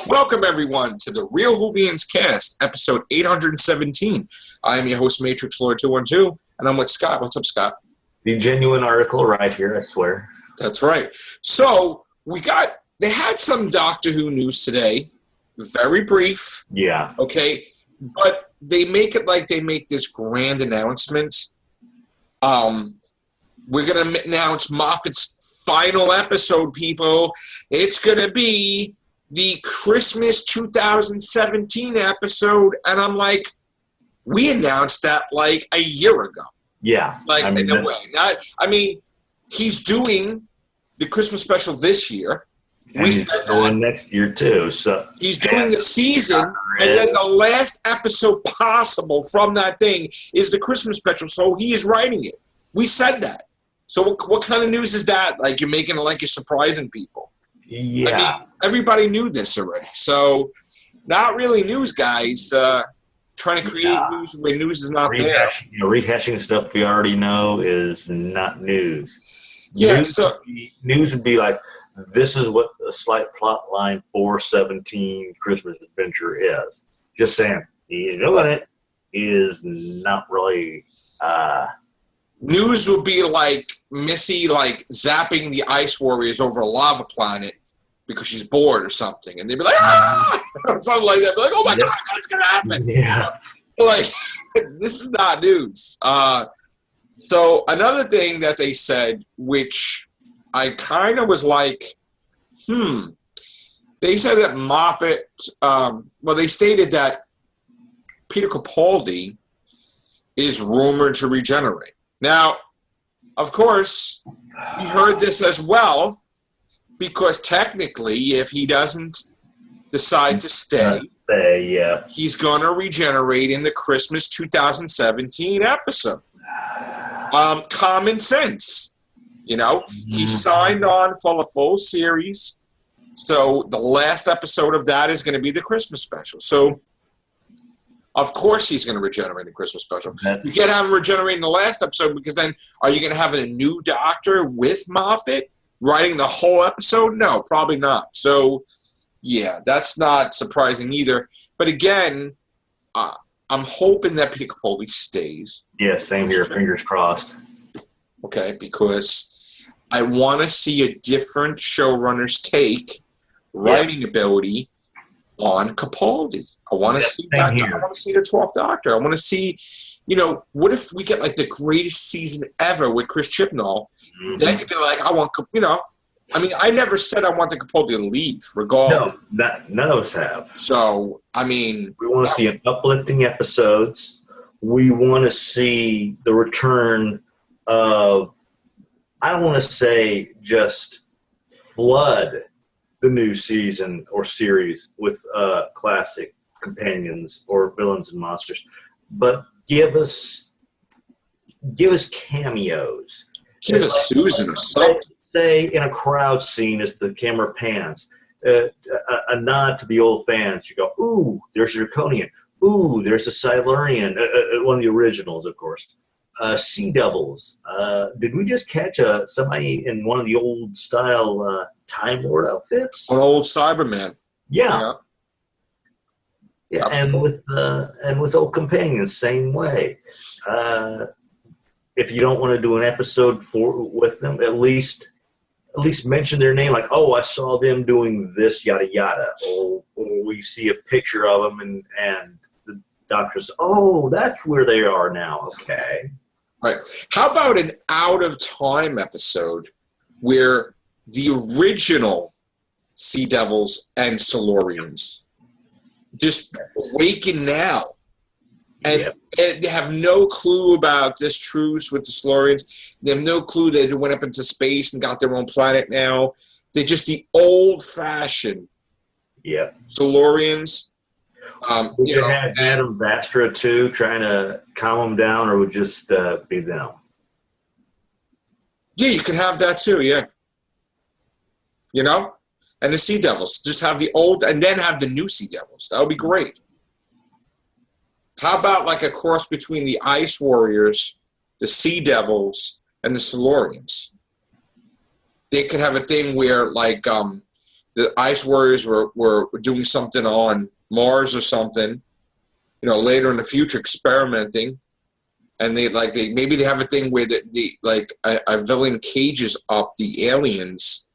Welcome, everyone, to the Real Whovians cast, episode 817. I am your host, Matrix Lord 212, and I'm with Scott. What's up, Scott? The genuine article right here, I swear. That's right. So, they had some Doctor Who news today, very brief. Yeah. Okay, but they make it like they make this grand announcement. We're going to announce Moffat's final episode, people. It's going to be the Christmas 2017 episode, and I'm like, we announced that like a year ago. Yeah. In a way. He's doing the Christmas special this year. And he's going next year, too. So he's doing the season, and then the last episode possible from that thing is the Christmas special, so he is writing it. We said that. So what kind of news is that? Like, you're making it like you're surprising people. Yeah. Everybody knew this already. So, not really news, guys. Trying to create news where news is not there. Rehashing stuff we already know is not news. Yeah, news would be like, this is what a slight plot line for 17 Christmas Adventure is. Just saying, he's doing it is not really... News would be like Missy zapping the Ice Warriors over a lava planet because she's bored or something. And they'd be like, ah! Or something like that. Be like, oh my God, what's going to happen? Yeah. Like, this is not news. So another thing that they said, which I kind of was like, They said that Moffat, they stated that Peter Capaldi is rumored to regenerate. Now, of course, we heard this as well, because technically, if he doesn't decide to stay, he's going to regenerate in the Christmas 2017 episode. Common sense. He signed on for the full series, so the last episode of that is going to be the Christmas special. So, of course he's going to regenerate in the Christmas special. You can't have him regenerate in the last episode, because then are you going to have a new Doctor with Moffat writing the whole episode? No, probably not. So, yeah, that's not surprising either. But again, I'm hoping that Peter Capaldi stays. Yeah, same here. Fingers crossed. Okay, because I want to see a different showrunner's take, writing ability on Capaldi. I want to see that. I want to see the 12th Doctor. I want to see, what if we get like the greatest season ever with Chris Chibnall? Mm-hmm. Then you'd be like, I never said I want the Capaldi to leave, regardless. No, none of us have. So, we want to see an uplifting episodes. We want to see the return of, I don't want to say just flood the new season or series with classic companions or villains and monsters, but give us cameos. Give us Susan or something. Say in a crowd scene as the camera pans, a nod to the old fans. You go, ooh, there's a Draconian. Ooh, there's a Silurian. One of the originals, of course. Sea Devils. Did we just catch somebody in one of the old style Time Lord outfits? An old Cyberman. Yeah. And with old companions, same way. If you don't want to do an episode with them, at least mention their name, like, oh, I saw them doing this, yada yada, or we see a picture of them and the doctors, oh, that's where they are now. Okay. Right. How about an out of time episode where the original Sea Devils and Silurians just awaken now and they have no clue about this truce with the Silurians. They have no clue they went up into space and got their own planet now. They're just the old-fashioned Silurians. Would you have Adam Vastra too, trying to calm them down, or would just be them? Yeah, you could have that too. Yeah, and the Sea Devils, just have the old, and then have the new Sea Devils. That would be great. How about like a cross between the Ice Warriors, the Sea Devils, and the Silurians? They could have a thing where, like, the Ice Warriors were doing something on Mars or something, later in the future, experimenting, and they maybe they have a thing where a villain cages up the aliens,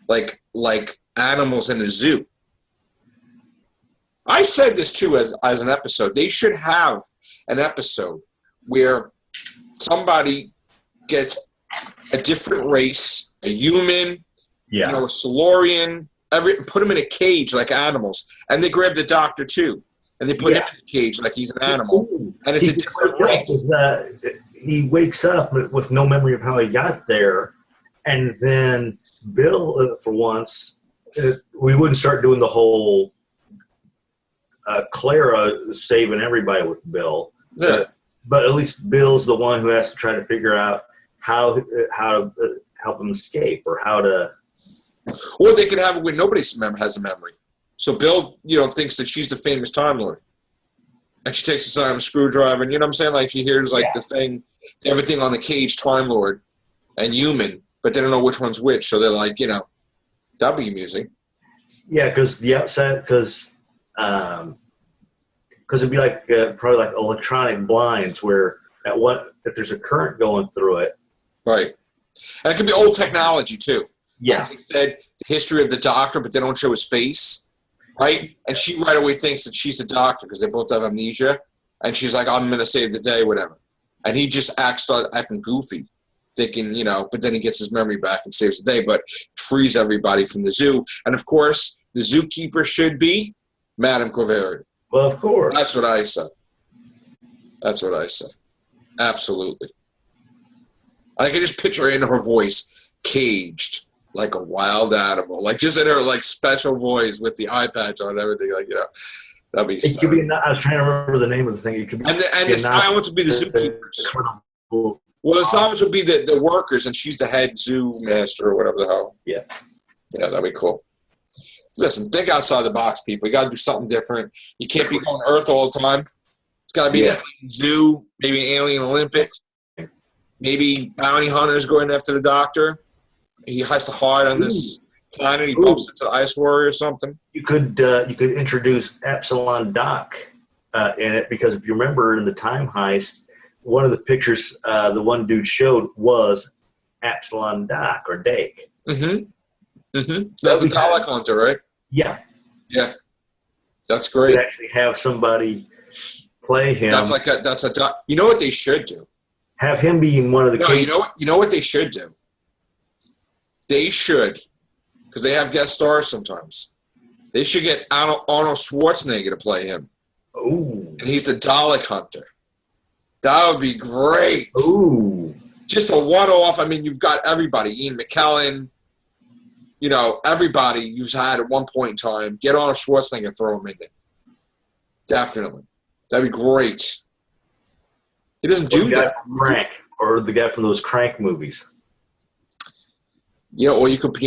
like animals in a zoo. I said this too as an episode. They should have an episode where somebody gets a different race, a human, a Silurian, put them in a cage like animals, and they grab the doctor too, and they put him in a cage like he's an animal, and it's a different race. He wakes up with no memory of how he got there, and then Bill, for once, we wouldn't start doing the whole Clara saving everybody with Bill. Yeah. But at least Bill's the one who has to try to figure out how to help him escape, or how to. Or they could have it when nobody has a memory. So Bill, thinks that she's the famous Time Lord, and she takes a screwdriver, and you know what I'm saying? Like she hears the thing, everything on the cage, Time Lord, and human, but they don't know which one's which. So they're like, that'd be amusing. Yeah, because the outside, because it'd be probably like electronic blinds, where if there's a current going through it. Right. And it could be old technology too. Yeah. Like they said the history of the doctor, but they don't show his face. Right? And she right away thinks that she's the doctor because they both have amnesia. And she's like, I'm going to save the day, whatever. And he just starts acting goofy, thinking, but then he gets his memory back and saves the day, but frees everybody from the zoo. And of course, the zookeeper should be Madame Quaveri. Well, of course. That's what I said. Absolutely. I can just picture in her voice, caged like a wild animal, just in her special voice with the eye patch on and everything, that'd be. It could be. I was trying to remember the name of the thing. It could be. And the silence would be the zookeepers. Well, the silence would be the workers, and she's the head zoo master or whatever the hell. Yeah. Yeah, that'd be cool. Listen, think outside the box, people. You got to do something different. You can't be going to Earth all the time. It's got to be an alien zoo, maybe an alien Olympics. Maybe bounty hunters going after the doctor. He has to hide on this planet. He bumps into the Ice Warrior or something. You could introduce Epsilon Doc in it, because if you remember in the time heist, one of the pictures the one dude showed was Epsilon Doc or Dake. Mm-hmm. Mm-hmm. That's a Dalek hunter, right? Yeah. Yeah. That's great. You actually have somebody play him. That's a. You know what they should do? Have him be in one of the. No, you know what they should do. They should, because they have guest stars sometimes. They should get Arnold Schwarzenegger to play him. Ooh. And he's the Dalek hunter. That would be great. Ooh. Just a one-off. I mean, you've got everybody. Ian McKellen. Everybody you've had at one point in time. Get Arnold Schwarzenegger, throw him in there. Definitely. That'd be great. He doesn't do that. Crank, or the guy from those Crank movies. Yeah, or you could,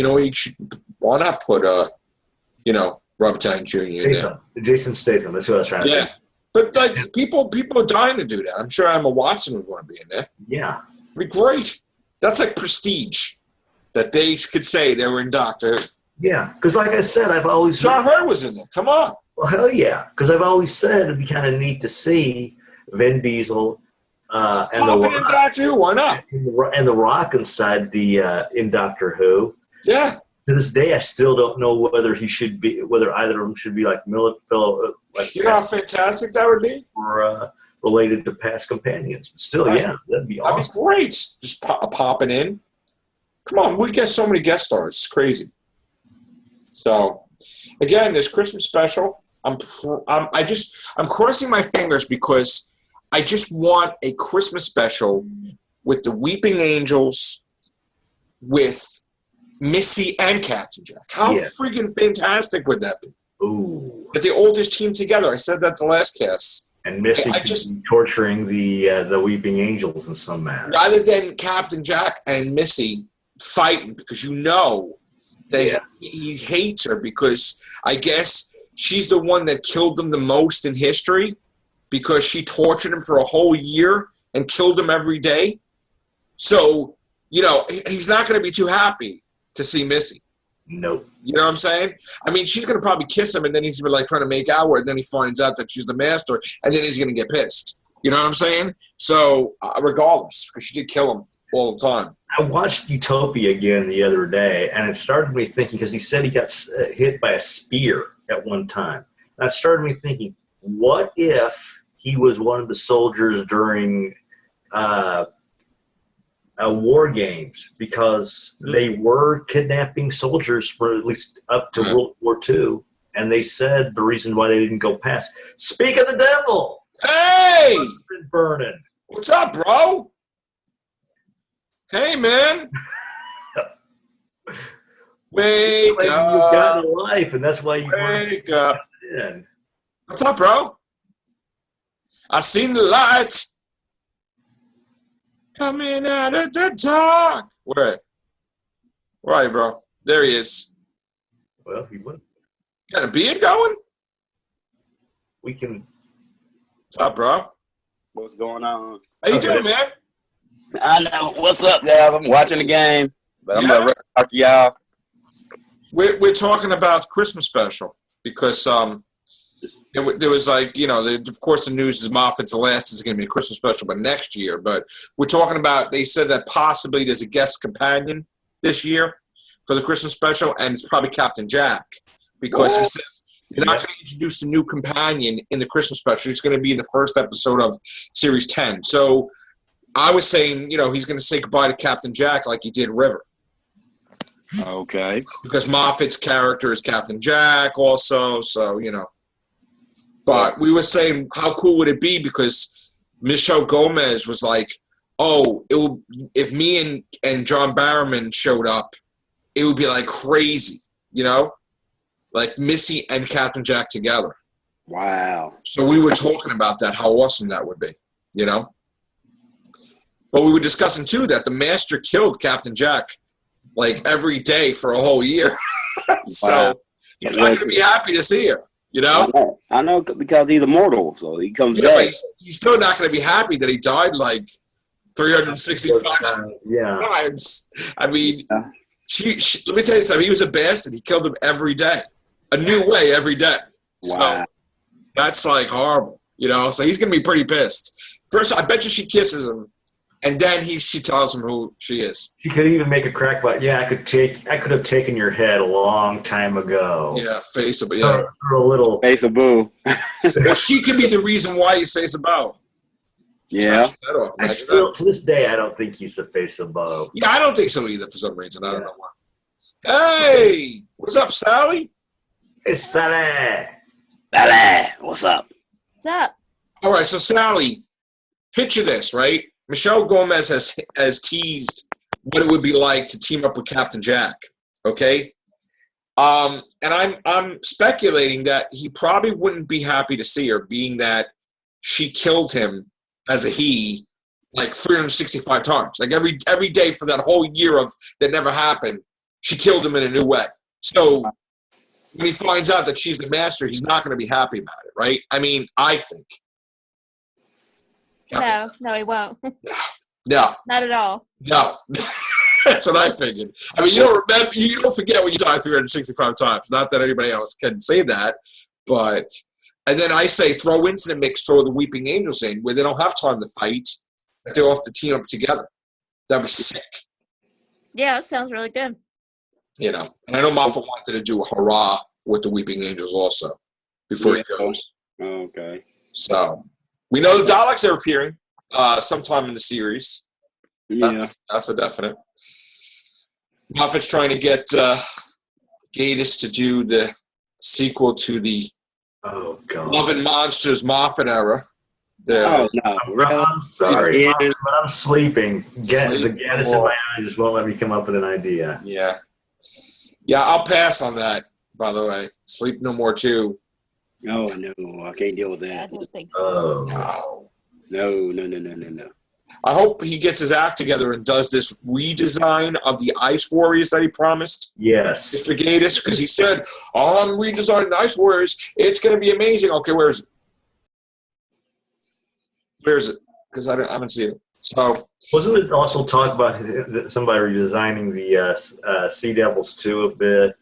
why not put, Robert Downey Jr. in there? Jason Statham, that's what I was trying to think. But, people are dying to do that. I'm sure Emma Watson would want to be in there. Yeah. It'd be great. That's like prestige, that they could say they were in Doctor Who. Yeah, because like I said, I've always... John Hurt was in there. Come on. Well, hell yeah. Because I've always said it'd be kind of neat to see Vin Diesel... and the in Doctor Who, why not? And the Rock inside in Doctor Who. Yeah. To this day, I still don't know whether either of them should be like military, you know how fantastic that would be, or related to past companions. But still, right. Yeah, that'd be awesome. That'd be great. Just popping in. Come on, we get so many guest stars. It's crazy. So, again, this Christmas special, I'm crossing my fingers because I just want a Christmas special with the Weeping Angels, with Missy and Captain Jack. How freaking fantastic would that be? Ooh. But the oldest team together. I said that the last cast. And Missy torturing the Weeping Angels in some manner. Rather than Captain Jack and Missy fighting, because he hates her, because I guess she's the one that killed him the most in history, because she tortured him for a whole year and killed him every day. So, he's not going to be too happy to see Missy. Nope. You know what I'm saying? I mean, she's going to probably kiss him, and then he's going to be like trying to make out with her, and then he finds out that she's the master, and then he's going to get pissed. You know what I'm saying? So, regardless, because she did kill him all the time. I watched Utopia again the other day, and it started me thinking, because he said he got hit by a spear at one time. And it started me thinking, what if he was one of the soldiers during war games? Because they were kidnapping soldiers for at least up to World War II, and they said the reason why they didn't go past. Speak of the devil! Hey! Burning. What's up, bro? Hey, man. Wake like up. You've got a life, and that's why you Wake up. In. What's up, bro? I seen the light coming out of the dark. Where are you, bro? There he is. Well, he would. Got a beard going? We can. What's up, bro? What's going on? How you doing, man? I know. What's up, guys? I'm watching the game, but I'm going to talk to y'all. We're talking about Christmas special because there was like, you know, of course the news is Moffat's the last is going to be a Christmas special, but next year. But we're talking about, they said that possibly there's a guest companion this year for the Christmas special, and it's probably Captain Jack, because he says you're not going to introduce a new companion in the Christmas special. It's going to be in the first episode of Series 10. So I was saying, you know, he's going to say goodbye to Captain Jack like he did River. Okay. Because Moffat's character is Captain Jack also, so, you know. But we were saying, how cool would it be? Because Michelle Gomez was like, oh, if me and John Barrowman showed up, it would be like crazy, you know? Like Missy and Captain Jack together. Wow. So we were talking about that, how awesome that would be, you know? But we were discussing, too, that the Master killed Captain Jack, like, every day for a whole year. So he's not going to be happy to see her, you know? I know because he's immortal, so he comes Yeah, back. but he's still not going to be happy that he died, like, 365 times. I mean, let me tell you something. He was a bastard. He killed him every day. A new way every day. Wow. So that's, like, horrible, you know? So he's going to be pretty pissed. First, I bet you she kisses him, and then she tells him who she is. She could even make a crack about, I could have taken your head a long time ago. Yeah, face of, yeah. For a little. Face of boo. Well, she could be the reason why he's face about. Yeah. I still, to this day, I don't think he's the face of Bo. Yeah, I don't think so either for some reason. I don't know why. Hey, what's up, Sally? Hey, Sally. Sally, what's up? What's up? All right, so Sally, picture this, right? Michelle Gomez has teased what it would be like to team up with Captain Jack, okay? And I'm speculating that he probably wouldn't be happy to see her, being that she killed him as a he like 365 times. Like every day for that whole year of that never happened, she killed him in a new way. So when he finds out that she's the master, he's not going to be happy about it, right? I mean, I think. No, he won't. No. Not at all. No. That's what I figured. I mean, you don't forget when you die 365 times. Not that anybody else can say that, but and then I say throw into the mix, throw the Weeping Angels in, where they don't have time to fight, but they'll have to team up together. That'd be sick. Yeah, that sounds really good. You know, and I know Moffat wanted to do a hurrah with the Weeping Angels also before he goes. Okay. So we know the Daleks are appearing sometime in the series. Yeah. That's a definite. Moffat's trying to get Gatiss to do the sequel to the Love and Monsters Moffat era. Oh, no. I'm sorry, but I'm sleeping. The Gatiss in my eye just won't let me come up with an idea. Yeah. Yeah, I'll pass on that, by the way. Sleep No More too. Oh, no. I can't deal with that. I don't think so. No. I hope he gets his act together and does this redesign of the Ice Warriors that he promised. Yes. Mr. Gatiss, because he said, I'm redesigning the Ice Warriors. It's going to be amazing. Okay, where is it? Where is it? Because I haven't seen it. So wasn't it also talk about somebody redesigning the Sea Devils 2 a bit?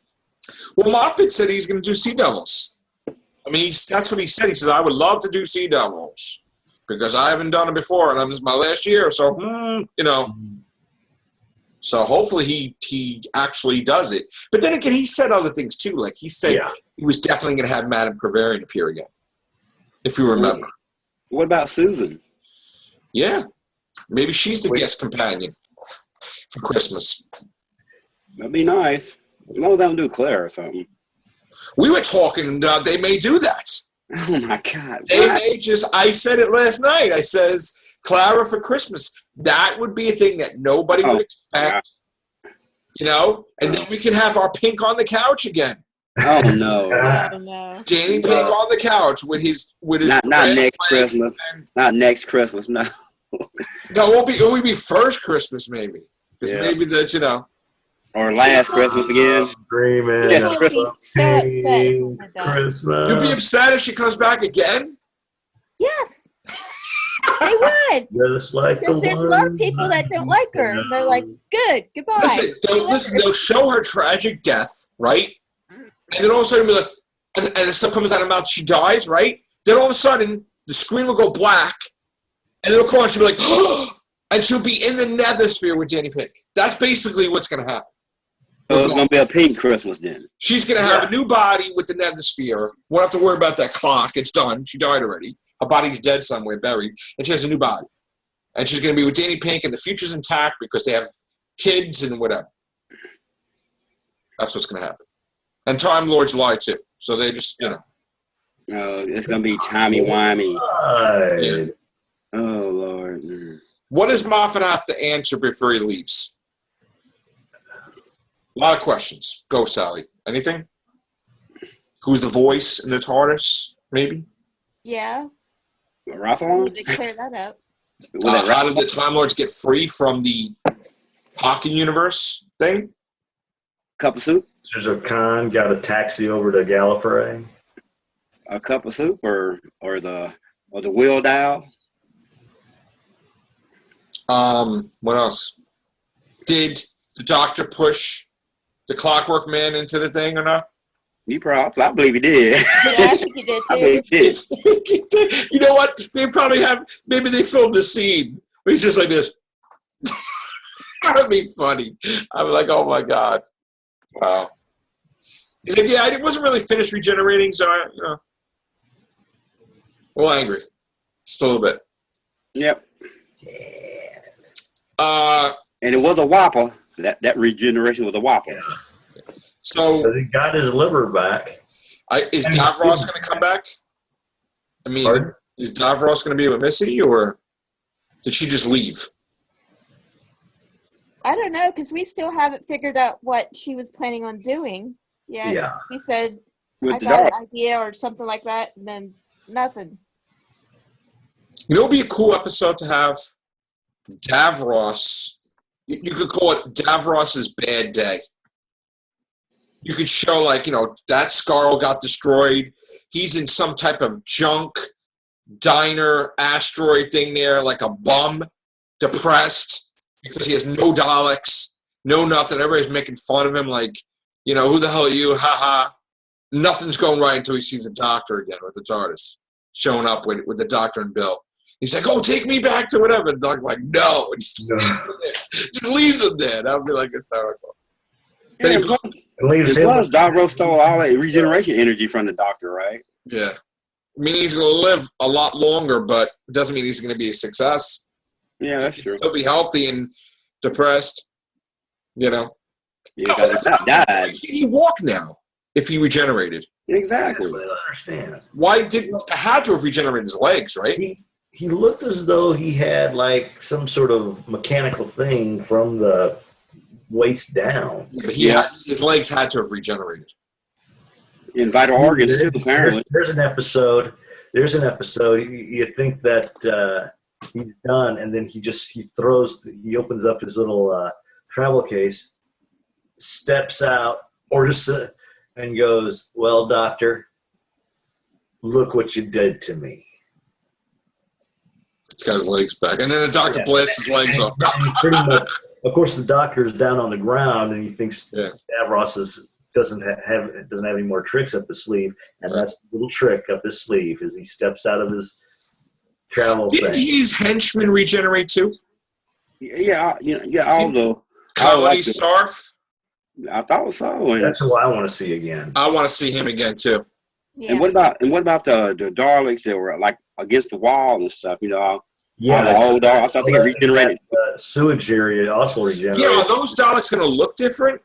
well, Moffat said he's going to do Sea Devils. I mean, that's what he said. He says, I would love to do Sea Devils because I haven't done it before, and this is my last year. So, you know. So hopefully he actually does it. But then again, he said other things too. Like he said he was definitely going to have Madame Gravarian appear again, if you remember. What about Susan? Yeah. Maybe she's the guest companion for Christmas. That'd be nice. No, they don't do Claire or something. We were talking, they may do that. Oh, my God. They may just, I said it last night. I says, Clara for Christmas. That would be a thing that nobody would expect. Yeah. You know? And then we could have our Pink on the couch again. Oh, no. Oh, no. Danny Pink on the couch with his not next Christmas. Not next Christmas, no. No, it won't be first Christmas, maybe. Because maybe that, you know. Or last Christmas again. Dreaming. Yeah. I'd be so upset. Christmas. You'd be upset if she comes back again? Yes. They would. Just like Because there's a lot of people that don't like her. They're like, good, goodbye. Listen, they'll show her tragic death, right? And then all of a sudden, be like, and the stuff comes out of her mouth, she dies, right? Then all of a sudden, the screen will go black, and it'll come on, she'll be like, oh! And she'll be in the nethersphere with Danny Pink. That's basically what's going to happen. So it's going to be a pink Christmas then. She's going to have a new body with the nethersphere. Won't have to worry about that clock. It's done. She died already. Her body's dead somewhere, buried. And she has a new body. And she's going to be with Danny Pink, and the future's intact because they have kids and whatever. That's what's going to happen. And Time Lords lie, too. So they just, you know. No, it's going to be timey-wimey. Yeah. Oh, Lord. What does Moffat have to answer before he leaves? A lot of questions. Go, Sally. Anything? Who's the voice in the TARDIS, maybe? Yeah. Rosalind? They clear that up. How did the Time Lords get free from the Pocket Universe thing? Cup of soup? There's a con, got a taxi over to Gallifrey. A cup of soup or the wheel dial? What else? Did the Doctor push the Clockwork Man into the thing or not? I believe he did. Yeah, I think he did too. I believe he did. You know what? They probably have, maybe they filmed the scene where he's just like this. That would be funny. I'm like, oh my God. Wow. He's like, yeah, I wasn't really finished regenerating, so I, you know. A little angry. Just a little bit. Yep. And it was a whopper. That regeneration was a whopper. So he got his liver back. Is Davros going to come back? I mean, Pardon? Is Davros going to be with Missy, or did she just leave? I don't know, because we still haven't figured out what she was planning on doing yet. Yeah. He said, With I the got dog. an idea or something like that, and then nothing. You know, it would be a cool episode to have Davros. You could call it Davros's bad day. You could show, like, you know, that Scarl got destroyed. He's in some type of junk diner asteroid thing there, like a bum, depressed because he has no Daleks, no nothing. Everybody's making fun of him, like, you know, who the hell are you? Ha ha. Nothing's going right until he sees the Doctor again with the TARDIS showing up with the Doctor and Bill. He's like, oh, take me back to whatever. And the Doctor's like, no. Just leaves him there. That would be like hysterical. Yeah, Leaves him. plus, Davros stole all that regeneration energy from the Doctor, right? Yeah. I mean, he's going to live a lot longer, but it doesn't mean he's going to be a success. Yeah, that's true. He'll be healthy and depressed, you know. Yeah, because it's not died. Why can't he walk now if he regenerated? Exactly. I don't understand. Why didn't – had to have regenerated his legs, right? He looked as though he had like some sort of mechanical thing from the waist down. But his legs had to have regenerated. In vital organs, too, apparently. There's an episode. You think that he's done, and then he opens up his little travel case, steps out, and goes, well, Doctor, look what you did to me. He's got his legs back. And then the doctor blasts his legs off. And pretty much, of course, the doctor's down on the ground, and he thinks Stavros doesn't have any more tricks up his sleeve, and that's the little trick up his sleeve as he steps out of his travel thing. Did his henchmen regenerate too? Yeah. All the Colony Sarf? I thought so. And that's who I want to see again. I want to see him again too. Yeah. And what about the Daleks that were like against the wall and stuff? All the old Daleks. I thought they got regenerated. Sewage area also regenerated. Yeah, are those Daleks going to look different?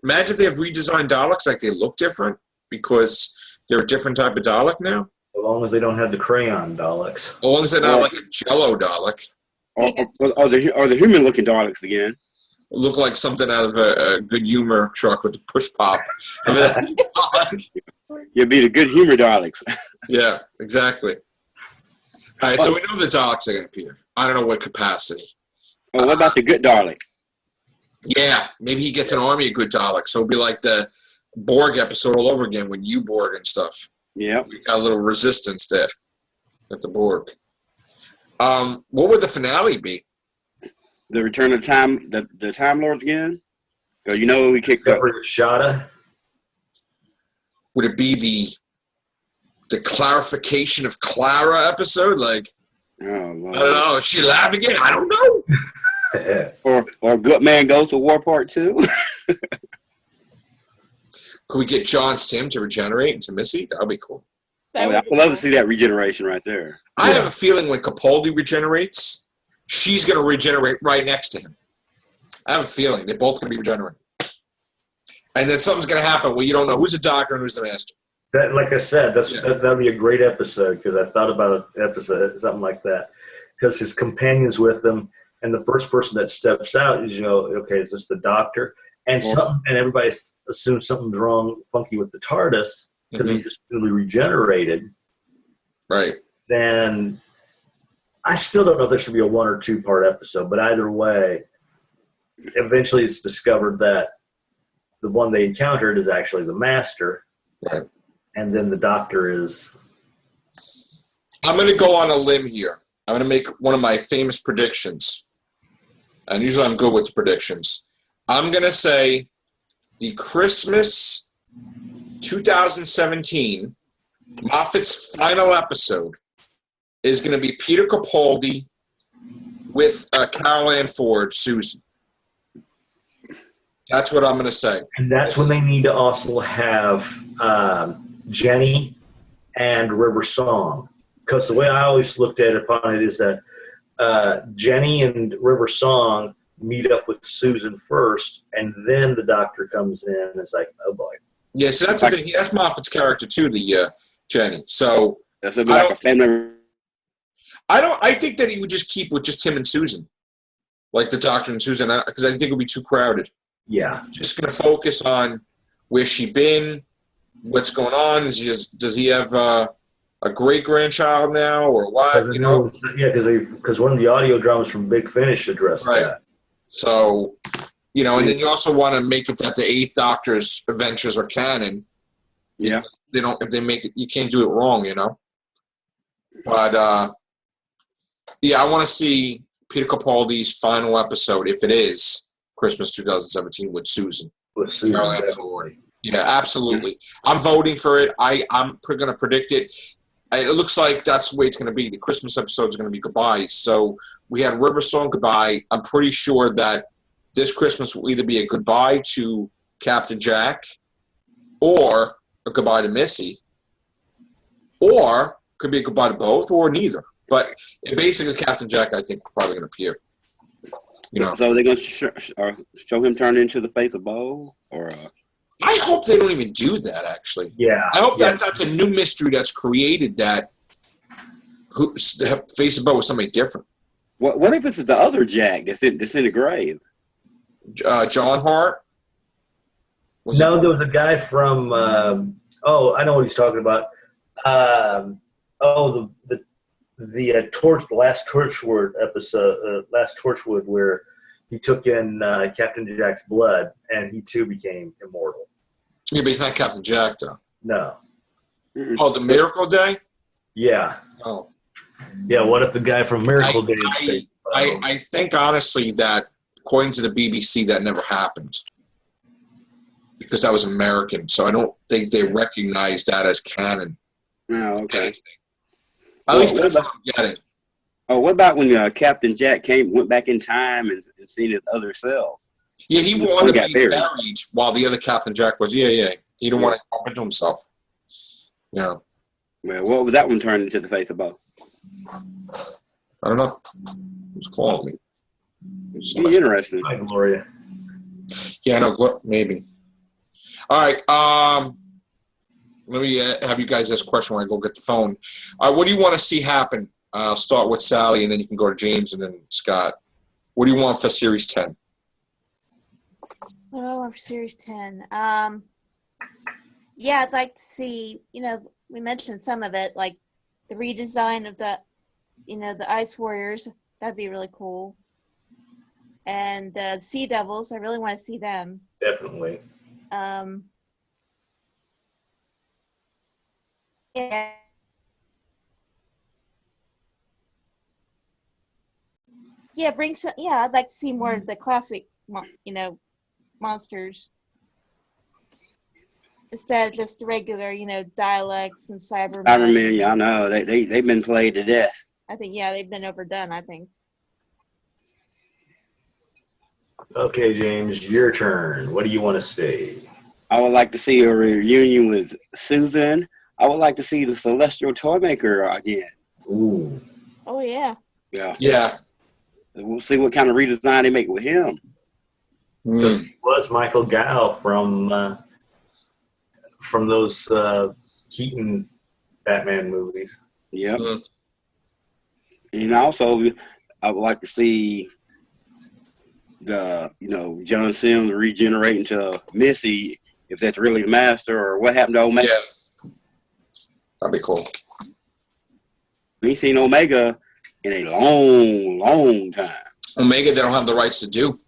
Imagine if they have redesigned Daleks, like they look different because they're a different type of Dalek now. As long as they don't have the crayon Daleks. As long as they're not like a Jello Dalek. Or the human-looking Daleks again. Look like something out of a good humor truck with a push pop. You'll be the good humor Daleks. Yeah, exactly. All right, so we know the Daleks are going to appear. I don't know what capacity. What about the good Dalek? Yeah, maybe he gets an army of good Daleks. So it'll be like the Borg episode all over again with U-Borg and stuff. Yeah. We got a little resistance there at the Borg. What would the finale be? The return of the Time Lords again? Because we kicked up. Shada. Would it be the clarification of Clara episode? Like, Oh, Lord. I don't know. Is she alive again? I don't know. Or Good Man Goes to War Part 2? Could we get John Sim to regenerate into Missy? That would be cool. I would love to see that regeneration right there. I have a feeling when Capaldi regenerates, she's going to regenerate right next to him. I have a feeling they're both going to be regenerating. And then something's going to happen where you don't know who's the doctor and who's the master. That, like I said, that would be a great episode because I thought about an episode, something like that. Because his companion's with him, and the first person that steps out is, okay, is this the doctor? And and everybody assumes something's wrong, funky with the TARDIS because he's just really regenerated. Right. Then I still don't know if there should be a 1 or 2 part episode, but either way, eventually it's discovered that the one they encountered is actually the master. Right. And then the doctor is... I'm going to go on a limb here. I'm going to make one of my famous predictions. And usually I'm good with the predictions. I'm going to say the Christmas 2017 Moffat's final episode is going to be Peter Capaldi with Carol Ann Ford, Susan. That's what I'm going to say. And that's when they need to also have Jenny and River Song. Because the way I always looked at it upon it is that Jenny and River Song meet up with Susan first, and then the doctor comes in and it's like, oh boy. Yeah, so that's the thing. That's Moffat's character too, the Jenny. So That's like a family. I think that he would just keep with just him and Susan, like the doctor and Susan, because I think it would be too crowded. Yeah. Just going to focus on where's she been, what's going on. Does he have a great grandchild now, or what? Yeah, because one of the audio dramas from Big Finish addressed that. So, and then you also want to make it that the Eighth Doctor's adventures are canon. Yeah. They don't. If they make it, you can't do it wrong. But I want to see Peter Capaldi's final episode, if it is Christmas 2017, with Susan. With Susan. Carol Ann Ford. Yeah, absolutely. I'm voting for it. I'm going to predict it. It looks like that's the way it's going to be. The Christmas episode is going to be goodbyes. So we had River Song goodbye. I'm pretty sure that this Christmas will either be a goodbye to Captain Jack or a goodbye to Missy, or could be a goodbye to both, or neither. But basically, Captain Jack, I think, probably going to appear. So they're going to show him turn into the face of Bo? Or I hope they don't even do that, actually. Yeah. I hope that that's a new mystery that's created, that the face of Bo is somebody different. What if it's the other Jack that's in the grave? John Hart? There was a guy from, I know what he's talking about. The Last Torchwood episode, Last Torchwood, where he took in Captain Jack's blood, and he too became immortal. Yeah, but he's not Captain Jack, though. No. Oh, the Miracle Day? Yeah. Oh. Yeah, what if the guy from Miracle Days? I think honestly that according to the BBC that never happened because that was American, so I don't think they recognize that as canon. Oh, okay. At least that's what I'm getting. Oh, what about when Captain Jack went back in time and seen his other self? Yeah, he wanted to be buried buried while the other Captain Jack was. Yeah. He didn't want to bump into himself. Yeah. Well, what was that one turned into the face about? I don't know. Who's calling me? Be interesting. Hi, Gloria. Yeah, no, maybe. All right. Let me have you guys ask a question when I go get the phone. What do you want to see happen? I'll start with Sally, and then you can go to James, and then Scott. What do you want for Series 10? What do I want for Series 10? Yeah, I'd like to see, we mentioned some of it, like the redesign of the Ice Warriors. That'd be really cool. And Sea Devils, I really want to see them. Definitely. Yeah. Yeah, bring some. Yeah, I'd like to see more of the classic, monsters instead of just the regular, dialects and Cybermen. Cybermen, yeah, I know they've been played to death. I think they've been overdone. I think. Okay, James, your turn. What do you want to see? I would like to see a reunion with Susan. I would like to see the Celestial Toymaker again. Ooh. Oh yeah. Yeah. We'll see what kind of redesign they make with him. Because he was Michael Gow from those Keaton Batman movies. Yep. And also, I would like to see John Sims regenerate into Missy, if that's really the Master, or what happened to Omega. Yeah. That'd be cool. We ain't seen Omega in a long, long time. Omega, they don't have the rights to do.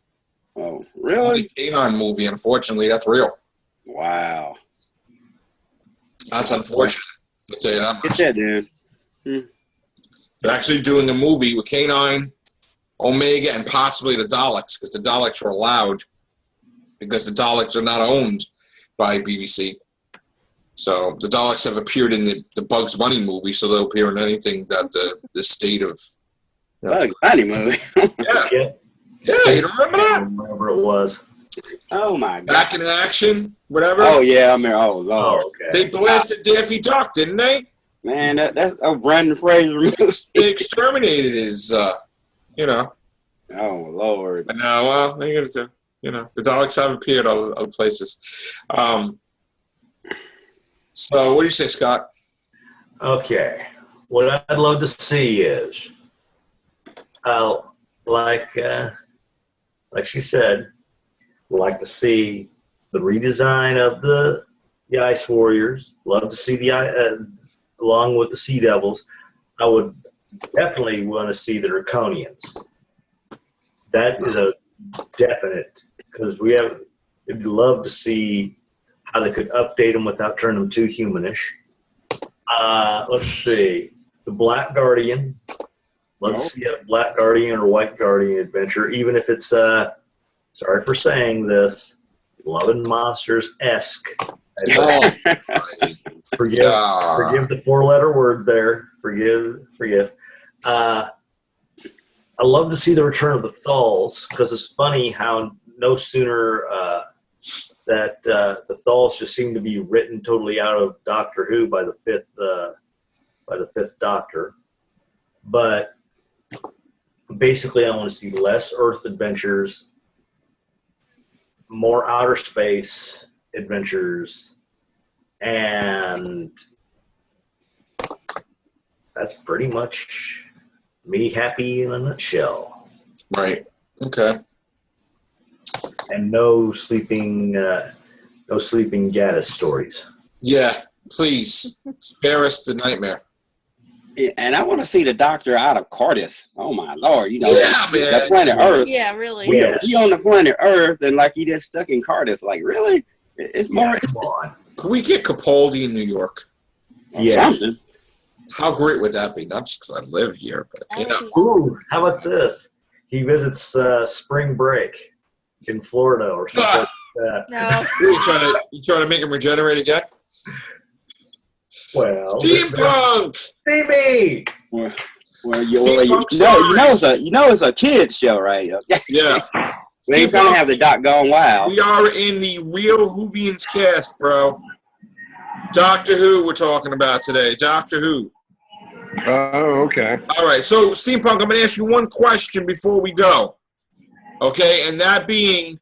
Oh, really? The K9 movie, unfortunately, that's real. Wow. That's unfortunate. I'll tell you that much. Get that, dude. They're actually doing a movie with K9, Omega, and possibly the Daleks, because the Daleks are allowed, because the Daleks are not owned by BBC. So the Daleks have appeared in the Bugs Bunny movie, so they'll appear in anything that the state of... Bugs Bunny movie. Yeah. Yeah, you don't remember that? Whatever it was. Oh, my God. Back in Action, whatever. Oh, yeah, I mean, oh, Lord. Oh, okay. They blasted Daffy Duck, didn't they? Man, that's a Brandon Fraser movie. They exterminated his, Oh, Lord. But no, well, they get to, the Daleks have appeared other places. So, what do you say, Scott? Okay. What I'd love to see is, like she said, like to see the redesign of the Ice Warriors. Love to see along with the Sea Devils. I would definitely want to see the Draconians. That is a definite, because we'd love to see how they could update them without turning them too humanish. Let's see. The Black Guardian. Love to see a Black Guardian or White Guardian adventure, even if it's, sorry for saying this, Love and Monsters-esque. Forgive the four-letter word there. Forgive. I love to see the return of the Thals, because it's funny how no sooner that the Thals just seem to be written totally out of Doctor Who by the fifth Doctor. But basically, I want to see less Earth adventures, more outer space adventures, and that's pretty much me happy in a nutshell. Right. Okay. And no sleeping Gaddis stories. Yeah, please spare us the nightmare. And I want to see the Doctor out of Cardiff. Oh, my Lord. Yeah, man. The planet Earth. Yeah, really. We on the planet Earth, and like he just stuck in Cardiff. Like, really? It's more. Come on. Could we get Capaldi in New York? Yeah. Something. How great would that be? Not just because I live here, but That you would know. be awesome. Ooh, how about this? He visits spring break in Florida or something like that. No. You trying to make him regenerate again? Well, Steampunk. Stevie! Well, you know it's a kids show, right? Yeah. We ain't trying to have the doc gone wild. We are in the real Whovians cast, bro. Doctor Who we're talking about today. Doctor Who. Oh, okay. All right, so Steampunk, I'm going to ask you one question before we go. Okay, and that being,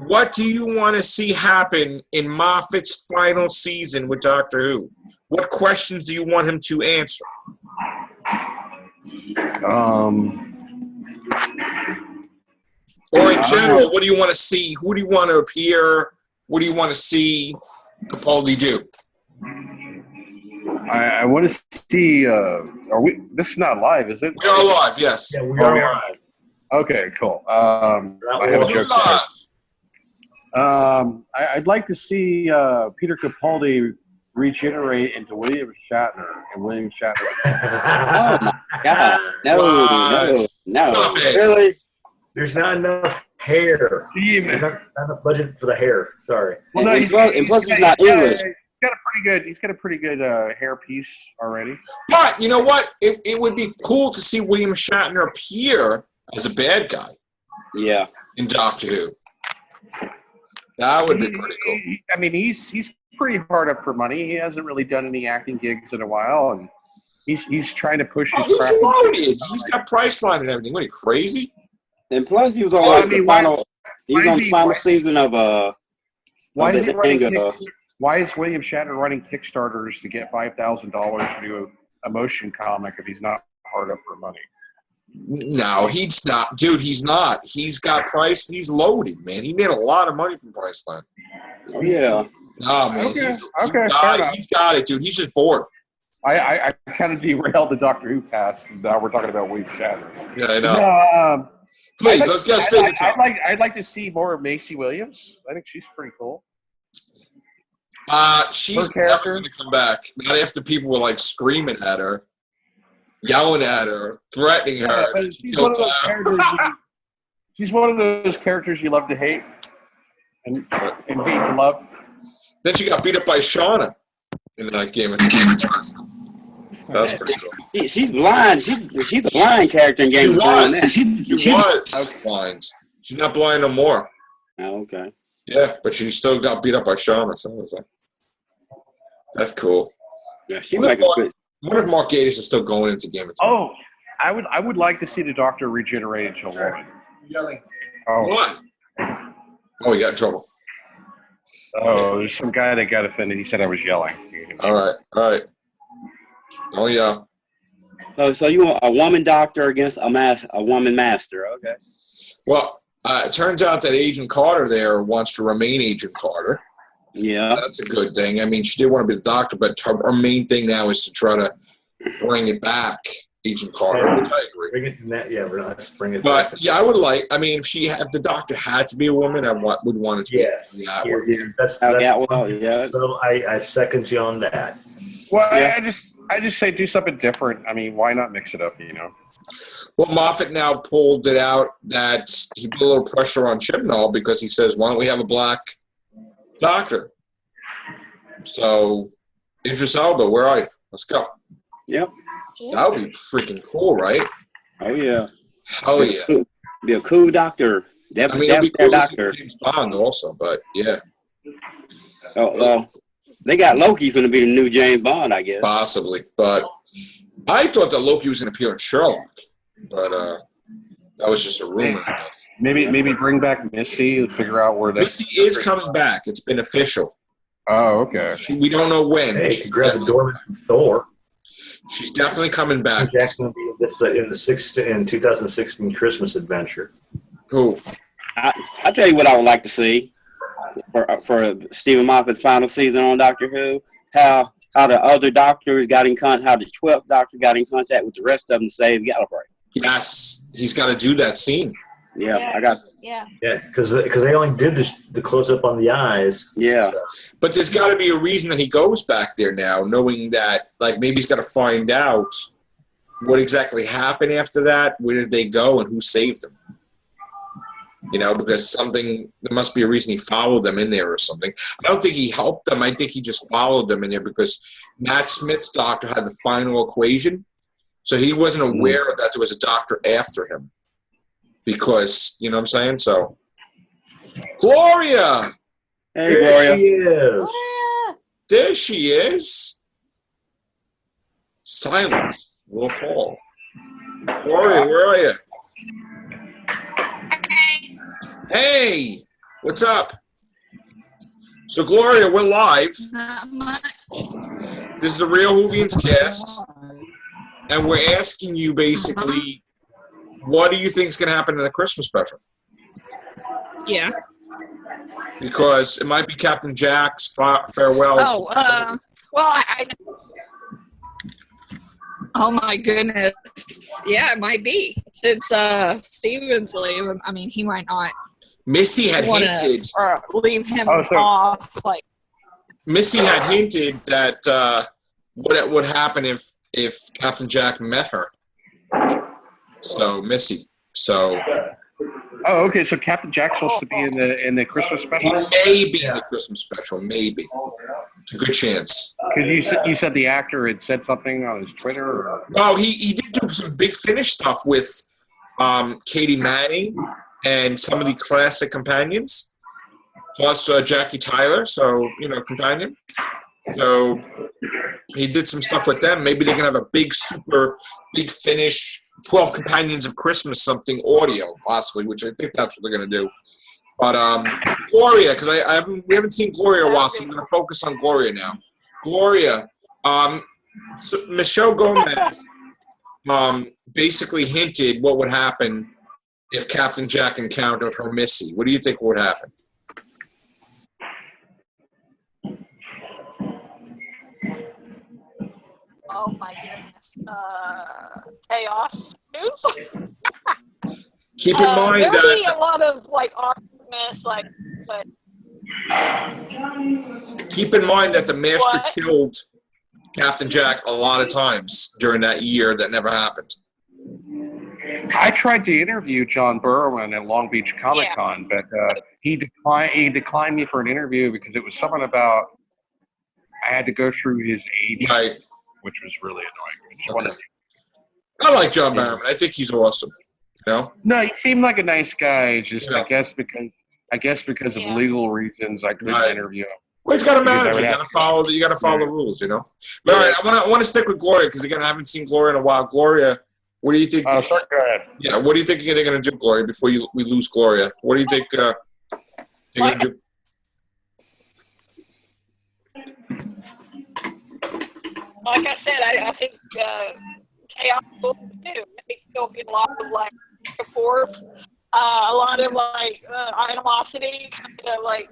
what do you want to see happen in Moffat's final season with Doctor Who? What questions do you want him to answer? Or in general, what do you want to see? Who do you want to appear? What do you want to see Capaldi do? I want to see. Are we? This is not live, is it? We are live, yes. Yeah, we Oh, are we are. live. Okay, cool. I have a We're joke. live. I'd like to see Peter Capaldi regenerate into William Shatner, and William Shatner. Oh my God! No. Stop it. Really? There's not enough hair. There's not enough budget for the hair. Sorry. Well, no, And plus he's not English. He's got a pretty good hair piece already. But you know what? It would be cool to see William Shatner appear as a bad guy Yeah. in Doctor Who. That would be pretty cool. I mean, he's pretty hard up for money. He hasn't really done any acting gigs in a while, and he's trying to push his He's craft. loaded. He's got Priceline and everything. What are you, crazy? And plus he was on Well, I the mean, final. He was why on is the he- final why- season of Why is he the running? thing, Why is William Shatner running Kickstarters to get $5,000 to do a motion comic if he's not hard up for money? No, he's not. Dude, he's not. He's got Price. He's loaded, man. He made a lot of money from Priceline. Oh yeah. No, man. Okay, He's fair got enough. it. He's got it, dude. He's just bored. I kind of derailed the Doctor Who cast. And now we're talking about William Shatner. Yeah, I know. No, Please, let's get straight to top. I'd like to see more of Macy Williams. I think she's pretty cool. She's Her never character? going to come back. Not after people were like screaming at her, yelling at her, threatening her. But she's one of those characters. She's one of those characters you love to hate and hate to love. Then she got beat up by Shauna in that Game of Thrones. That's pretty cool. She's blind. She's a blind character in She Game of Thrones. was. She She was blind. She's not blind no more. Oh, okay. Yeah, but she still got beat up by Shauna. So it's like, that's cool. Yeah, she What like if a good. I wonder if Mark Gatiss is still going into Game of Thrones. Oh, I would like to see the Doctor regenerate into a woman. Oh, What? Oh, you got in trouble. there's some guy that got offended. He said I was yelling. All right. Oh, yeah. So you want a woman doctor against a woman master? Okay. Well, it turns out that Agent Carter there wants to remain Agent Carter. Yeah. That's a good thing. I mean, she did want to be the doctor, but her main thing now is to try to bring it back, Agent Carter, which I agree. Bring it to that. Yeah, let's bring it back. But, yeah, I would like, I mean, if the doctor had to be a woman, I would want it to be Yes. that Yeah, way. yeah, that's Yeah. So I second you on that. Well, Yeah. I just say do something different. I mean, why not mix it up? Well, Moffat now pulled it out that he put a little pressure on Chibnall because he says, why don't we have a black doctor? So, Idris Elba, where are you? Let's go. Yep. That would be freaking cool, right? Oh yeah. Hell yeah. Be a cool doctor. I mean, it'd be cool to see James Bond also, but yeah, Oh well, they got Loki going to be the new James Bond, I guess. possibly. But I thought that Loki was going to appear in Sherlock, but that was just a rumor. I guess. Maybe bring back Missy and figure out where that. Misty is coming back. It's been official. Oh, okay. We don't know when. Hey, you can grab the doorman from Thor. She's definitely coming back. Jackson will be in the 2016 Christmas adventure. Cool. I tell you what I would like to see for Stephen Moffat's final season on Doctor Who. How the other doctors got in contact, how the 12th Doctor got in contact with the rest of them to save Gallifrey. Yes, he's got to do that scene. Yeah, I got. Yeah. Yeah, because they only did the close up on the eyes. Yeah. But there's got to be a reason that he goes back there now, knowing that, like, maybe he's got to find out what exactly happened after that. Where did they go, and who saved them? You know, because there must be a reason he followed them in there or something. I don't think he helped them. I think he just followed them in there because Matt Smith's doctor had the final equation, so he wasn't aware that there was a doctor after him. Because, you know what I'm saying? So, Gloria! Hey, Gloria. She is. There she is. Silence will fall. Gloria, where are you? Hey, what's up? So, Gloria, we're live. Not much. This is the Real Whovians cast. And we're asking you basically, what do you think is going to happen in the Christmas special? Yeah. Because it might be Captain Jack's farewell. Oh, well, oh my goodness. Yeah, it might be. Since Steven's leaving, I mean, he might not Missy had want hinted. to leave him Oh, so- off. Like, Missy had hinted that what would happen if Captain Jack met her. So Missy. So Oh, okay. So Captain Jack's supposed to be in the Christmas he special? may be in the Christmas special. Maybe. It's a good chance. Because you said the actor had said something on his Twitter. Or? No, he did do some Big Finish stuff with Katie Manning and some of the classic companions, plus Jackie Tyler. So companion. So he did some stuff with them. Maybe they can have a super Big Finish 12 Companions of Christmas something audio, possibly, which I think that's what they're going to do. But Gloria, because we haven't seen Gloria in a while, so I'm going to focus on Gloria now. Gloria, so Michelle Gomez basically hinted what would happen if Captain Jack encountered her Missy. What do you think would happen? oh my goodness. Chaos news. Keep in mind there'll be that a lot of like awkwardness, but the Master What? killed Captain Jack a lot of times during that year. That never happened. I tried to interview John Berwin at Long Beach Comic Con, but he declined me for an interview because it was something about I had to go through his age, Right. which was really annoying. I just Okay. wanted I like John Barrowman. I think he's awesome. No, he seemed like a nice guy. It's just Yeah. I guess because of Yeah. legal reasons, I couldn't Right. interview him. Well, he's got a Because I manager. would You have got to follow. You got to follow the rules. But all right, I want to stick with Gloria because again, I haven't seen Gloria in a while. Gloria, what do you think? Oh, sorry, go ahead. Yeah, what do you think they're going to do, Gloria? Before we lose Gloria, what do you think they're going to do? like I said, I think chaos will too. I think there'll be a lot of like force, a lot of like animosity, kind of like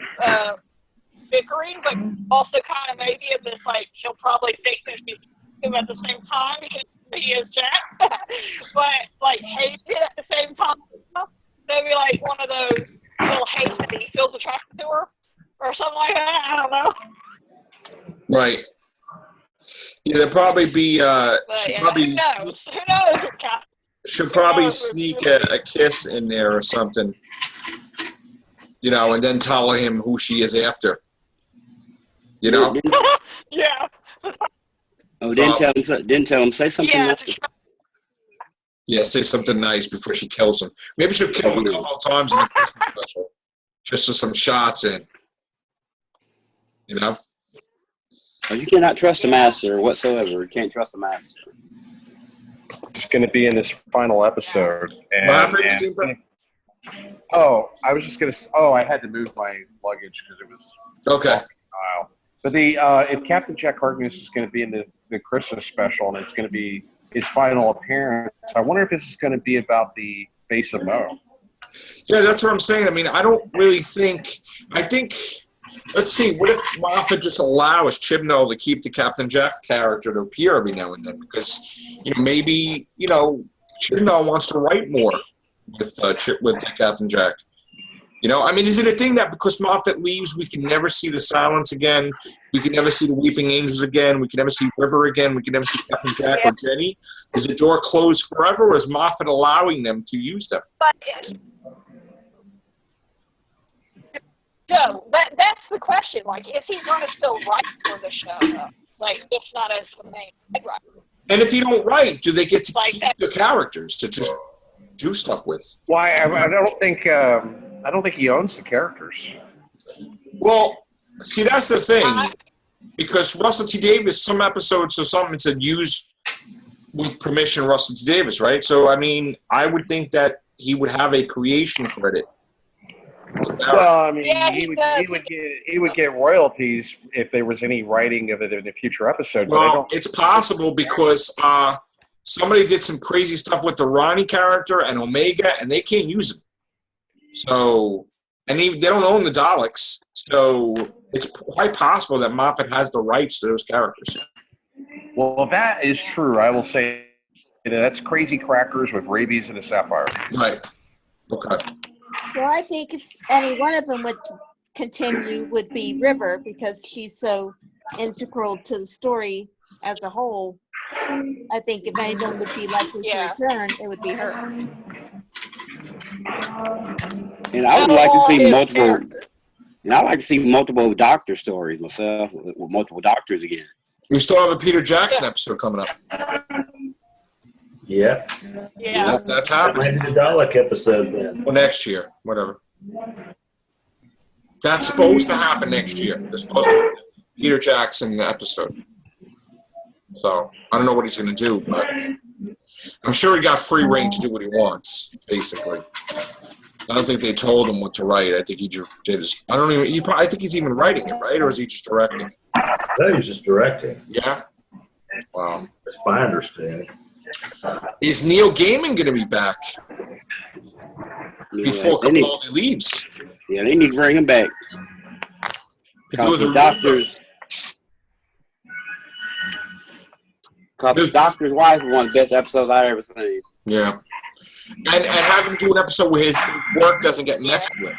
bickering, but also kind of maybe of this like he'll probably think that she's him at the same time because he is Jack, but like hate it at the same time. Maybe like one of those little hates that he feels attracted to her or something like that. I don't know. Right. Yeah, there'll probably be. But She'll yeah, probably who knows? Who knows? Kat? she'll probably sneak a kiss in there or something. And then tell him who she is after. Yeah. Yeah. Oh, didn't tell him. Say something. Yeah. Else. Yeah, say something nice before she kills him. Maybe she'll kill him a couple of times in the Christmas special, just with some shots in. Oh, you cannot trust the master whatsoever. You can't trust the master. It's going to be in this final episode. What happened, Steampunk? I was just going to. Oh, I had to move my luggage because it was. Okay. Wow. But if Captain Jack Harkness is going to be in the Christmas special and it's going to be his final appearance, I wonder if this is going to be about the face of Mo. Yeah, that's what I'm saying. I mean, I don't really think. I think. Let's see. What if Moffat just allows Chibnall to keep the Captain Jack character to appear every now and then? Because maybe Chibnall wants to write more. with Captain Jack. You know, I mean, is it a thing that because Moffat leaves, we can never see the Silence again? We can never see the Weeping Angels again? We can never see River again? We can never see Captain Jack or Jenny? Is the door closed forever, or is Moffat allowing them to use them? But Joe, that's the question. Like, is he going to still write for the show? Like, just not as the main head writer. And if you don't write, do they get to Like keep that- the characters to just do stuff with? Why? I don't think he owns the characters. Well, see, that's the thing. Because Russell T. Davis, some episodes or something said use with permission Russell T. Davis, right? So, I mean, I would think that he would have a creation credit. Well, I mean, Yeah, he he would get royalties if there was any writing of it in a future episode. But I Well, don't. it's possible because somebody did some crazy stuff with the Ronnie character and Omega, and they can't use them. So, and they don't own the Daleks, so it's quite possible that Moffat has the rights to those characters. Well, that is true. I will say that's Crazy Crackers with rabies and a sapphire. Right. Okay. Well, I think if any one of them would continue would be River because she's so integral to the story as a whole. I think if anyone would be likely to return, it would be her. And I would like to see multiple. And I like to see multiple Doctor stories myself, with multiple Doctors again. We still have a Peter Jackson episode coming up. Yeah. Yeah. That's happening. Maybe the Dalek episode then. Well, next year, whatever. That's supposed to happen next year. There's supposed to be a Peter Jackson episode. So I don't know what he's going to do, but I'm sure he got free reign to do what he wants. Basically, I don't think they told him what to write. I think he just did. I don't even. I think he's even writing it, right? Or is he just directing? I thought he was just directing. Yeah. Wow. That's my understanding. Is Neil Gaiman going to be back before they need, Capaldi leaves? yeah, they need to bring him back. Because the Doctor's Doctor's Wife was one of the best episodes I've ever seen. Yeah. And have him do an episode where his work doesn't get messed with.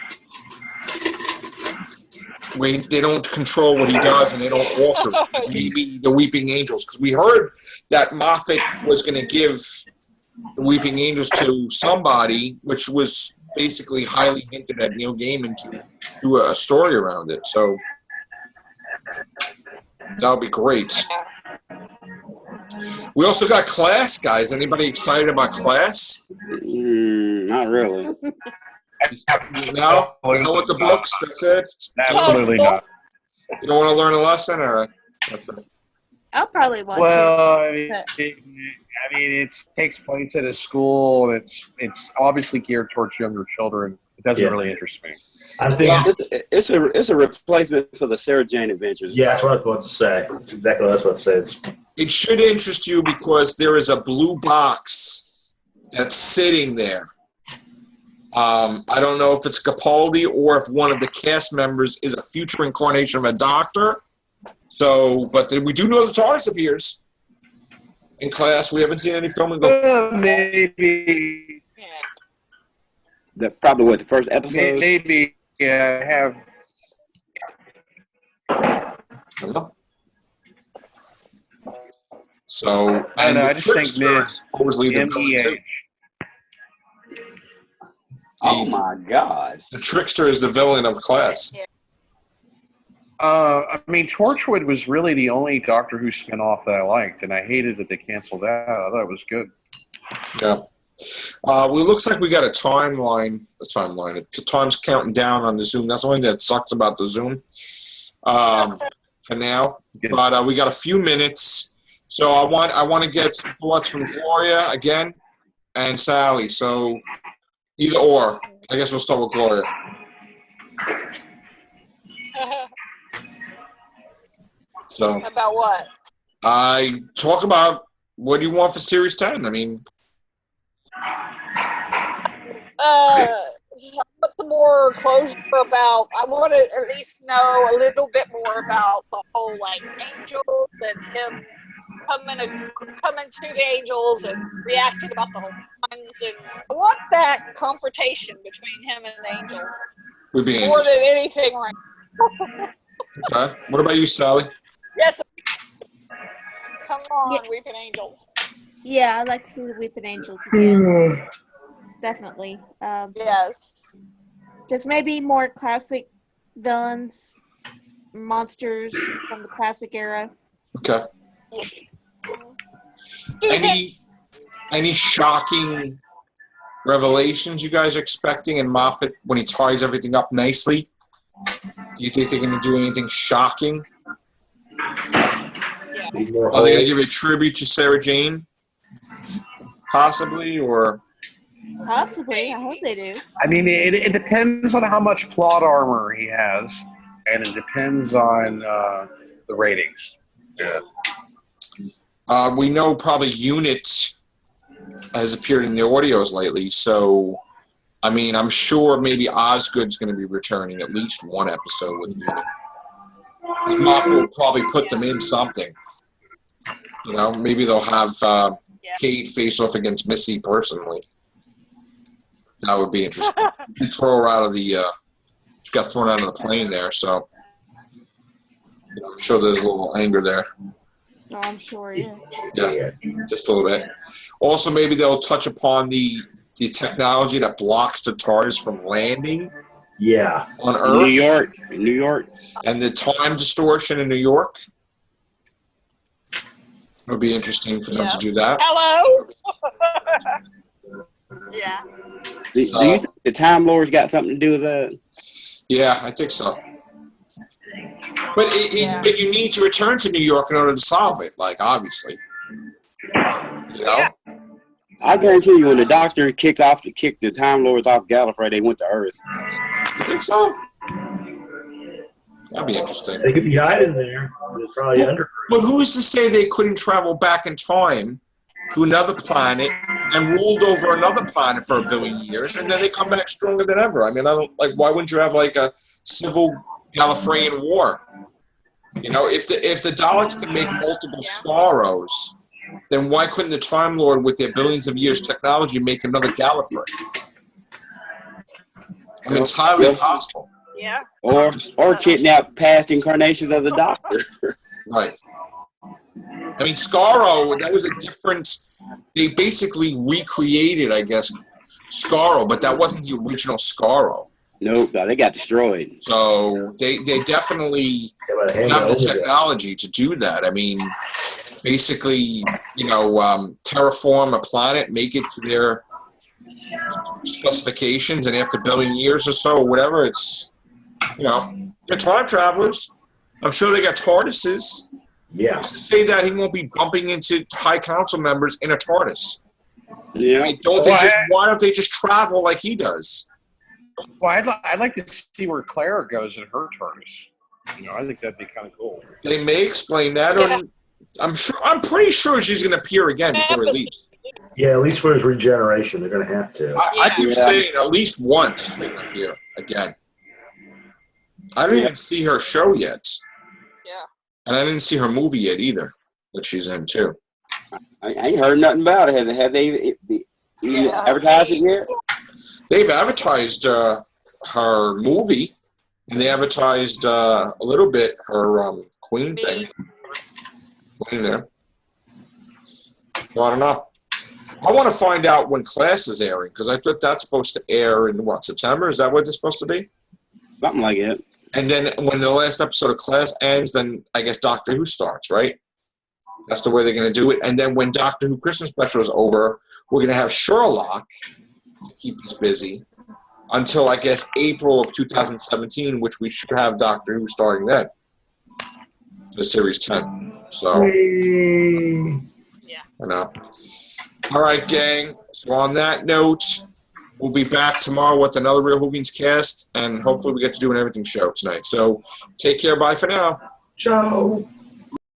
Where they don't control what he does and they don't alter it. Maybe the Weeping Angels. Because we heard that Moffat was going to give the Weeping Angels to somebody, which was basically highly hinted at Neil Gaiman to do a story around it. So that would be great. We also got Class, guys. Anybody excited about Class? Not really. No? You know what the books? That's it? Absolutely not. You don't want to learn a lesson? Or that's it? I'll probably watch Well, it. I mean, it takes place at a school. It's obviously geared towards younger children. It doesn't really interest me. I think. It's a replacement for the Sarah Jane Adventures. Yeah, that's what I was about to say. That's exactly what I was about to say. It should interest you because there is a blue box that's sitting there. I don't know if it's Capaldi or if one of the cast members is a future incarnation of a doctor. So, but we do know the TARDIS appears in Class. We haven't seen any filming. Maybe. That's probably what the first episode. Maybe have. I don't know. So, I don't know. I just think Trickster is always the villain too. MEH. Oh my God! The Trickster is the villain of Class. I mean, Torchwood was really the only Doctor Who spinoff that I liked, and I hated that they canceled that. I thought it was good. Yeah. Well, it looks like we got a timeline. The time's counting down on the Zoom. That's the only thing that sucks about the Zoom for now. But we got a few minutes. So I want to get some thoughts from Gloria again and Sally. So either or. I guess we'll start with Gloria. So About what? I talk about what do you want for Series 10? I mean, Put some more closure about. I want to at least know a little bit more about the whole like angels and him coming to the angels and reacting about the whole and I want that confrontation between him and the Angels Would be more interesting. than anything right now. Okay. What about you, Sally? Yes. Come on, Yeah. Weeping Angels. Yeah, I'd like to see the Weeping Angels again. Definitely. Yes. Just maybe more classic villains, monsters from the classic era. Okay. Any shocking revelations you guys are expecting in Moffat when he ties everything up nicely? Do you think they're going to do anything shocking? Need more Are they going to holes. give a tribute to Sarah Jane? Possibly, or Possibly. I hope they do. I mean, it depends on how much plot armor he has, and it depends on the ratings. Yeah. we know probably Unit has appeared in the audios lately, so I mean, I'm sure maybe Osgood's going to be returning at least one episode with Unit. Because Moffat will probably put them in something. You know, maybe they'll have Kate face off against Missy personally. That would be interesting. You'd throw her out of the, she got thrown out of the plane there, so you know, I'm sure there's a little anger there. Oh, I'm sure, yeah. Yeah, just a little bit. Also, maybe they'll touch upon the technology that blocks the TARDIS from landing Yeah. on New Earth. New York. And the time distortion in New York. It would be interesting for them to do that. Hello. Yeah. Do you think the Time Lords got something to do with that? Yeah, I think so. But but you need to return to New York in order to solve it, like, obviously. You know? I guarantee you, when the Doctor kicked the Time Lords off Gallifrey, they went to Earth. You think so? That'd be interesting. They could be hiding there. They're probably under. But who's to say they couldn't travel back in time to another planet and ruled over another planet for 1 billion years, and then they come back stronger than ever? I mean, I don't like. Why wouldn't you have like a civil Gallifreyan war? You know, if the Daleks can make multiple Scarrows, then why couldn't the Time Lord, with their billions of years technology, make another Gallifrey? I mean, it's highly possible. Yeah. Or kidnap past incarnations of the Doctor. Right. I mean, Scarrow, that was a different... They basically recreated, I guess, Scarrow, but that wasn't the original Scarrow. Nope, they got destroyed. So they definitely have the technology to do that. I mean, basically, you know, terraform a planet, make it to their specifications, and after 1 billion years or so, or whatever, it's, you know, they're time travelers. I'm sure they got TARDISes. Yeah. Who's to say that he won't be bumping into High Council members in a TARDIS? Yeah. I mean, why don't they just travel like he does? Well, I'd like to see where Clara goes in her TARDIS. You know, I think that'd be kind of cool. They may explain that, or I'm pretty sure she's going to appear again before he leaves. Yeah, at least for his regeneration, they're going to have to. I keep saying at least once she's going to appear again. I didn't even see her show yet. Yeah. And I didn't see her movie yet either, that she's in too. I ain't heard nothing about it. Have they even advertised it yet? They've advertised her movie, and they advertised a little bit her Queen thing. Queen there. So I don't know. I want to find out when Class is airing, because I thought that's supposed to air in, September? Is that what it's supposed to be? Something like it. And then when the last episode of Class ends, then I guess Doctor Who starts, right? That's the way they're going to do it. And then when Doctor Who Christmas Special is over, we're going to have Sherlock to keep us busy until, I guess, April of 2017, which we should have Doctor Who starting then. The Series 10. So, I know. All right, gang. So on that note, we'll be back tomorrow with another Real Whovians cast, and hopefully we get to do an everything show tonight. So take care. Bye for now. Ciao.